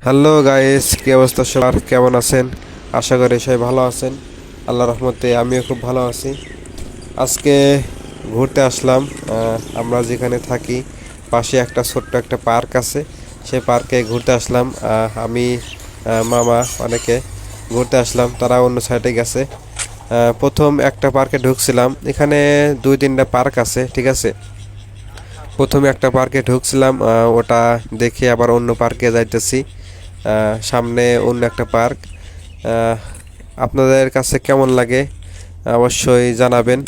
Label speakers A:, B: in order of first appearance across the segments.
A: Hello guys, কি অবস্থা সবার? কেমন আছেন? আশা করি সবাই ভালো আছেন। আল্লাহর রহমতে আমিও খুব ভালো আছি। আজকে ঘুরতে আসলাম। আমরা যেখানে থাকি পাশে একটা ছোট্ট একটা পার্ক আছে, সেই পার্কে ঘুরতে আসলাম। আমি মামা অনেকে ঘুরতে আসলাম, তারা অন্য সাইডে গেছে। প্রথম একটা পার্কে ঢুকছিলাম, এখানে দুই তিনটা পার্ক আছে, ঠিক আছে। প্রথমে একটা পার্কে ঢুকছিলাম, ওটা দেখে আবার অন্য পার্কে যাইতেছি। সামনে অন্য একটা পার্ক। আপনাদের কাছে কেমন লাগে অবশ্যই জানাবেন।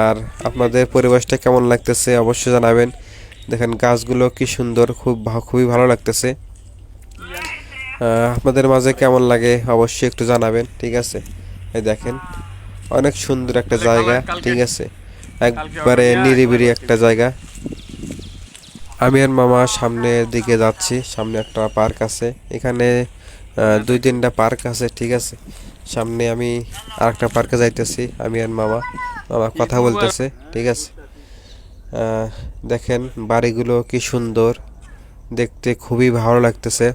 A: আর আপনাদের পরিবেশটা কেমন লাগতেছে অবশ্যই জানাবেন। দেখেন গাছগুলো কি সুন্দর, খুবই ভালো লাগতেছে। আপনাদের মাঝে কেমন লাগে অবশ্যই একটু জানাবেন, ঠিক আছে। এই দেখেন অনেক সুন্দর একটা জায়গা, ঠিক আছে। একবারে নিরিবিলি একটা জায়গা। আমি আর মামা সামনের দিকে যাচ্ছি, সামনে একটা পার্ক আছে এখানে। দুই তিনটা পার্ক আছে, ঠিক আছে। সামনে আমি আরেকটা পার্কে যাইতেছি, আমি আর মামা মামা কথা বলতেছে, ঠিক আছে। দেখেন বাড়িগুলো কি সুন্দর, দেখতে খুবই ভালো লাগতেছে।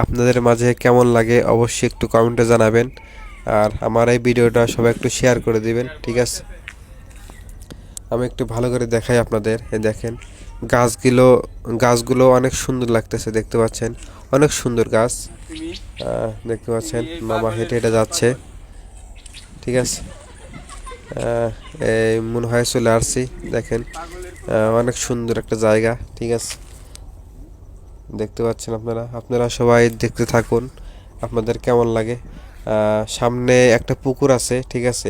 A: আপনাদের মাঝে কেমন লাগে অবশ্যই একটু কমেন্টে জানাবেন। আর আমার এই ভিডিওটা সবাই একটু শেয়ার করে দিবেন, ঠিক আছে। আমি একটু ভালো করে দেখাই আপনাদের। এই দেখেন গাছগুলো গাছগুলো অনেক সুন্দর লাগতেছে, দেখতে পাচ্ছেন অনেক সুন্দর গাছ। দেখতে পাচ্ছেন মামা হেঁটে হেঁটে যাচ্ছে, ঠিক আছে। এই মনে হয় চলে আসছি। দেখেন অনেক সুন্দর একটা জায়গা, ঠিক আছে। দেখতে পাচ্ছেন আপনারা আপনারা সবাই দেখতে থাকুন, আপনাদের কেমন লাগে। সামনে একটা পুকুর আছে, ঠিক আছে।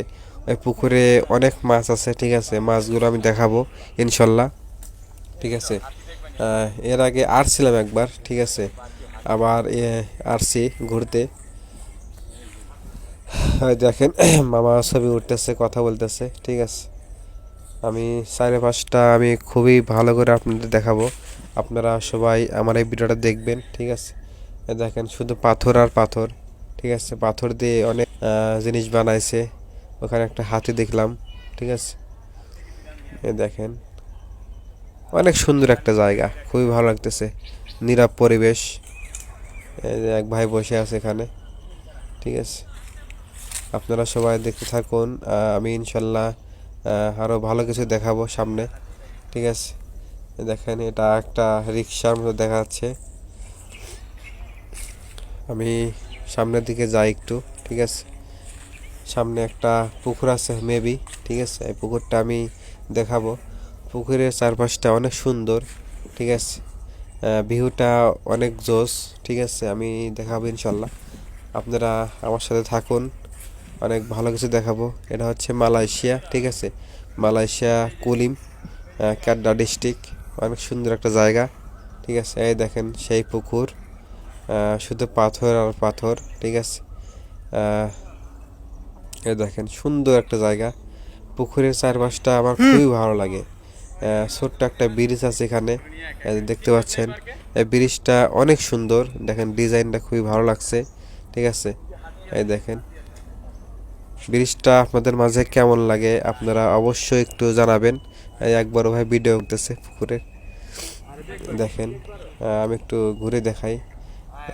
A: ওই পুকুরে অনেক মাছ আছে, ঠিক আছে। মাছগুলো আমি দেখাবো ইনশাল্লাহ, ঠিক আছে। এর আগে আসছিলাম একবার, ঠিক আছে। আবার আসছি ঘুরতে। দেখেন মামা ছবি উঠতেছে, কথা বলতেছে, ঠিক আছে। আমি চারপাশটা আমি খুবই ভালো করে আপনাদের দেখাবো। আপনারা সবাই আমার এই ভিডিওটা দেখবেন, ঠিক আছে। দেখেন শুধু পাথর আর পাথর, ঠিক আছে। পাথর দিয়ে অনেক জিনিস বানাইছে। ওখানে একটা হাতি দেখলাম, ঠিক আছে। দেখেন অনেক সুন্দর একটা জায়গা, খুবই ভালো লাগতেছে, নীরব পরিবেশ। এই যে এক ভাই বসে আছে এখানে, ঠিক আছে। আপনারা সবাই দেখতে থাকুন। আমি ইনশাল্লাহ আরও ভালো কিছু দেখাবো সামনে, ঠিক আছে। দেখেন এটা একটা রিক্সার মতো দেখা যাচ্ছে। আমি সামনের দিকে যাই একটু, ঠিক আছে। সামনে একটা পুকুর আছে মেবি, ঠিক আছে। এই পুকুরটা আমি দেখাবো। পুকুরের চারপাশটা অনেক সুন্দর, ঠিক আছে। ভিউটা অনেক জোস, ঠিক আছে। আমি দেখাবো ইনশাল্লাহ, আপনারা আমার সাথে থাকুন। অনেক ভালো কিছু দেখাবো। এটা হচ্ছে মালয়েশিয়া, ঠিক আছে। Malaysia Kulim, Kedah district. অনেক সুন্দর একটা জায়গা, ঠিক আছে। এই দেখেন সেই পুকুর, শুধু পাথর আর পাথর, ঠিক আছে। এই দেখেন সুন্দর একটা জায়গা। পুকুরের চারপাশটা আমার খুবই ভালো লাগে। ছোট্ট একটা ব্রিজ আছে এখানে, দেখতে পাচ্ছেন। এই ব্রিজটা অনেক সুন্দর, দেখেন ডিজাইনটা খুবই ভালো লাগছে, ঠিক আছে। এই দেখেন ব্রিজটা আপনাদের মাঝে কেমন লাগে আপনারা অবশ্যই একটু জানাবেন। একবার ভাই ভিডিও করতেছে পুকুরের, দেখেন। আমি একটু ঘুরে দেখাই।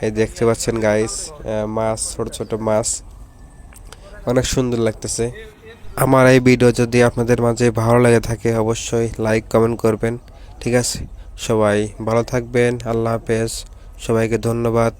A: এই দেখতে পাচ্ছেন গাইস, মাছ, ছোট ছোট মাছ, অনেক সুন্দর লাগতেছে। আমার এই ভিডিও যদি আপনাদের মাঝে ভালো লাগে থাকে অবশ্যই লাইক কমেন্ট করবেন, ঠিক আছে। সবাই ভালো থাকবেন, আল্লাহ হাফেজ, সবাইকে ধন্যবাদ।